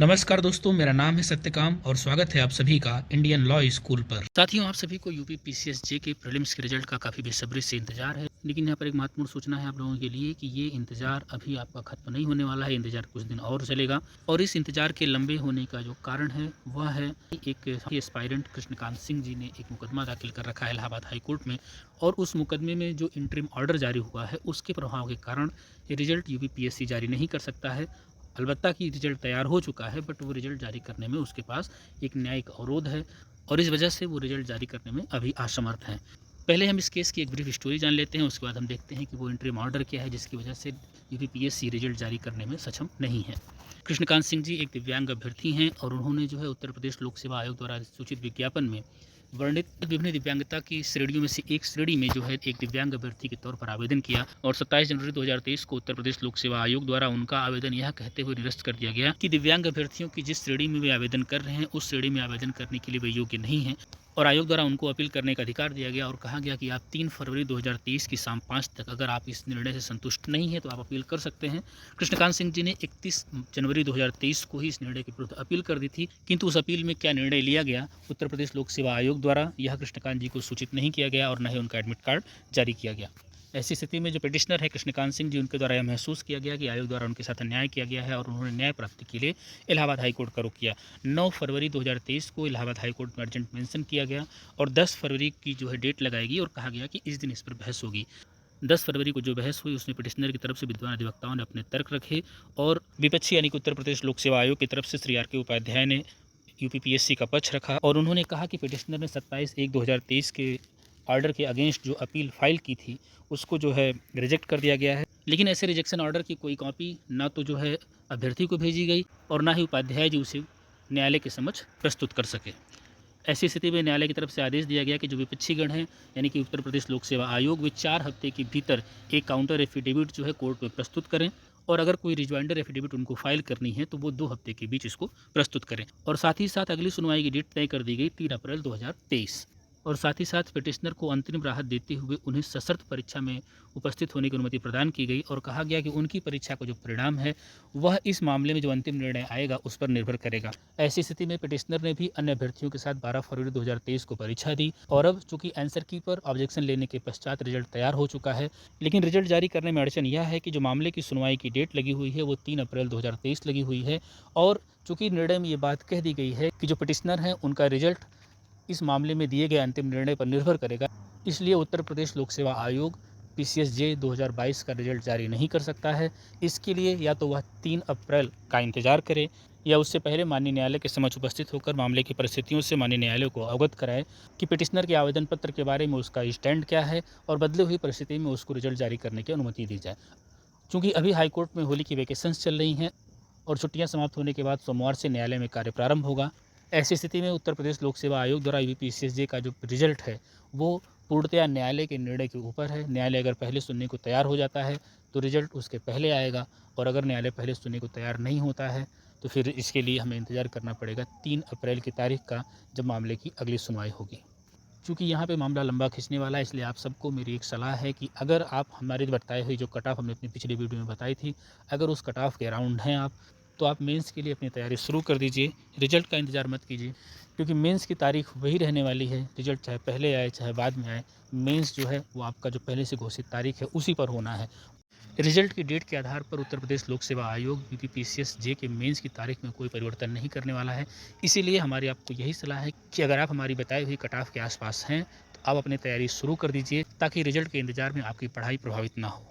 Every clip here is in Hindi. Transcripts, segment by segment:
नमस्कार दोस्तों, मेरा नाम है सत्यकाम और स्वागत है आप सभी का इंडियन लॉ स्कूल पर। साथियों, आप सभी को यूपी पीसीएस जे के प्रीलिम्स के रिजल्ट का काफ़ी बेसब्री से इंतजार है, लेकिन यहाँ पर एक महत्वपूर्ण सूचना है आप लोगों के लिए कि ये इंतजार अभी आपका खत्म नहीं होने वाला है। इंतजार कुछ दिन और चलेगा और इस इंतजार के लंबे होने का जो कारण है वह है एक एस्पायरेंट कृष्णकांत सिंह जी ने एक मुकदमा दाखिल कर रखा है इलाहाबाद हाई कोर्ट में, और उस मुकदमे में जो इंटरिम ऑर्डर जारी हुआ है उसके प्रभाव के कारण ये रिजल्ट यूपी पीएससी जारी नहीं कर सकता है। अलबत्ता कि रिजल्ट तैयार हो चुका है, बट वो रिजल्ट जारी करने में उसके पास एक न्यायिक अवरोध है और इस वजह से वो रिजल्ट जारी करने में अभी असमर्थ है। पहले हम इस केस की एक ब्रीफ स्टोरी जान लेते हैं, उसके बाद हम देखते हैं कि वो इंटरिम ऑर्डर क्या है जिसकी वजह से यूपीपीएससी रिजल्ट जारी करने में सक्षम नहीं है। कृष्णकांत सिंह जी एक दिव्यांग अभ्यर्थी हैं और उन्होंने जो है उत्तर प्रदेश लोक सेवा आयोग द्वारा सूचित विज्ञापन में वर्णित विभिन्न दिव्यांगता की श्रेणियों में से एक श्रेणी में जो है एक दिव्यांग अभ्यर्थी के तौर पर आवेदन किया और 27 जनवरी 2023 को उत्तर प्रदेश लोक सेवा आयोग द्वारा उनका आवेदन यह कहते हुए निरस्त कर दिया गया कि दिव्यांग अभ्यर्थियों की जिस श्रेणी में वे आवेदन कर रहे हैं उस श्रेणी में आवेदन करने के लिए वे योग्य नहीं है और आयोग द्वारा उनको अपील करने का अधिकार दिया गया और कहा गया कि आप 3 फरवरी 2023 की शाम 5 तक अगर आप इस निर्णय से संतुष्ट नहीं हैं तो आप अपील कर सकते हैं। कृष्णकांत सिंह जी ने 31 जनवरी 2023 को ही इस निर्णय के विरुद्ध अपील कर दी थी, किंतु उस अपील में क्या निर्णय लिया गया उत्तर प्रदेश लोक सेवा आयोग द्वारा यह कृष्णकांत जी को सूचित नहीं किया गया और न ही उनका एडमिट कार्ड जारी किया गया। ऐसी स्थिति में जो पिटिशनर है कृष्णकांत सिंह जी, उनके द्वारा यह महसूस किया गया कि आयोग द्वारा उनके साथ अन्याय किया गया है और उन्होंने न्याय प्राप्ति के लिए इलाहाबाद हाईकोर्ट का रुख किया। 9 फरवरी 2023 को इलाहाबाद हाईकोर्ट में अर्जेंट मेंशन किया गया और 10 फरवरी की जो है डेट लगाएगी और कहा गया कि इस दिन इस पर बहस होगी। 10 फरवरी को जो बहस हुई उसमें पिटिशनर की तरफ से विद्वान अधिवक्ताओं ने अपने तर्क रखे और विपक्षी यानी कि उत्तर प्रदेश लोक सेवा आयोग की तरफ से श्री RK उपाध्याय ने यूपीपीएससी का पक्ष रखा और उन्होंने कहा कि पिटिशनर ने 27/1/2023 के ऑर्डर के अगेंस्ट जो अपील फाइल की थी उसको जो है रिजेक्ट कर दिया गया है, लेकिन ऐसे रिजेक्शन ऑर्डर की कोई कॉपी ना तो जो है अभ्यर्थी को भेजी गई और ना ही उपाध्याय जी उसे न्यायालय के समक्ष प्रस्तुत कर सके। ऐसी स्थिति में न्यायालय की तरफ से आदेश दिया गया कि जो विपक्षीगण हैं यानी कि उत्तर प्रदेश लोक सेवा आयोग वे 4 हफ्ते के भीतर एक काउंटर एफिडेविट जो है कोर्ट में प्रस्तुत करें और अगर कोई रिजॉइंडर एफिडेविट उनको फाइल करनी है तो वो 2 हफ्ते के बीच इसको प्रस्तुत करें। और साथ ही साथ अगली सुनवाई की डेट तय कर दी गई 3 अप्रैल 2023 और साथ ही साथ पिटिशनर को अंतरिम राहत देते हुए उन्हें सशर्त परीक्षा में उपस्थित होने की अनुमति प्रदान की गई और कहा गया कि उनकी परीक्षा का जो परिणाम है वह इस मामले में जो अंतिम निर्णय आएगा उस पर निर्भर करेगा। ऐसी स्थिति में पिटिशनर ने भी अन्य अभ्यर्थियों के साथ 12 फरवरी 2023 को परीक्षा दी और अब चूंकि आंसर की पर ऑब्जेक्शन लेने के पश्चात रिजल्ट तैयार हो चुका है, लेकिन रिजल्ट जारी करने में अड़चन यह है कि जो मामले की सुनवाई की डेट लगी हुई है वो 3 अप्रैल 2023 लगी हुई है और चूंकि निर्णय में ये बात कह दी गई है कि जो पिटिशनर हैं उनका रिजल्ट इस मामले में दिए गए अंतिम निर्णय पर निर्भर करेगा, इसलिए उत्तर प्रदेश लोक सेवा आयोग पीसीएस जे 2022 का रिजल्ट जारी नहीं कर सकता है। इसके लिए या तो वह 3 अप्रैल का इंतजार करे या उससे पहले माननीय न्यायालय के समक्ष उपस्थित होकर मामले की परिस्थितियों से माननीय न्यायालय को अवगत कराए कि पिटिशनर के आवेदन पत्र के बारे में उसका स्टैंड क्या है और बदले हुई परिस्थिति में उसको रिजल्ट जारी करने की अनुमति दी जाए। चूँकि अभी हाईकोर्ट में होली की वैकेशंस चल रही हैं और छुट्टियाँ समाप्त होने के बाद सोमवार से न्यायालय में कार्य प्रारंभ होगा, ऐसी स्थिति में उत्तर प्रदेश लोक सेवा आयोग द्वारा यूपीपीएससी जे का जो रिजल्ट है वो पूर्णतया न्यायालय के निर्णय के ऊपर है। न्यायालय अगर पहले सुनने को तैयार हो जाता है तो रिजल्ट उसके पहले आएगा और अगर न्यायालय पहले सुनने को तैयार नहीं होता है तो फिर इसके लिए हमें इंतजार करना पड़ेगा 3 अप्रैल की तारीख का, जब मामले की अगली सुनवाई होगी। चूँकि यहाँ पे मामला लंबा खींचने वाला है, इसलिए आप सबको मेरी एक सलाह है कि अगर आप हमारे बताए हुई जो कट ऑफ हमने अपनी पिछली वीडियो में बताई थी, अगर उस कट ऑफ के अराउंड हैं आप तो आप मेंस के लिए अपनी तैयारी शुरू कर दीजिए। रिजल्ट का इंतज़ार मत कीजिए क्योंकि मेंस की तारीख वही रहने वाली है। रिजल्ट चाहे पहले आए चाहे बाद में आए, मेंस जो है वो आपका जो पहले से घोषित तारीख है उसी पर होना है। रिजल्ट की डेट के आधार पर उत्तर प्रदेश लोक सेवा आयोग यूपीपीएससी जे के मेंस की तारीख में कोई परिवर्तन नहीं करने वाला है। इसीलिए हमारी आपको यही सलाह है कि अगर आप हमारी बताई हुई कट ऑफ के आसपास हैं तो आप अपनी तैयारी शुरू कर दीजिए ताकि रिजल्ट के इंतजार में आपकी पढ़ाई प्रभावित ना हो।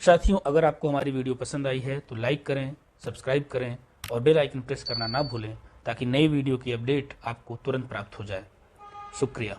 साथियों, अगर आपको हमारी वीडियो पसंद आई है तो लाइक करें, सब्सक्राइब करें और बेल आइकन प्रेस करना ना भूलें ताकि नई वीडियो की अपडेट आपको तुरंत प्राप्त हो जाए। शुक्रिया।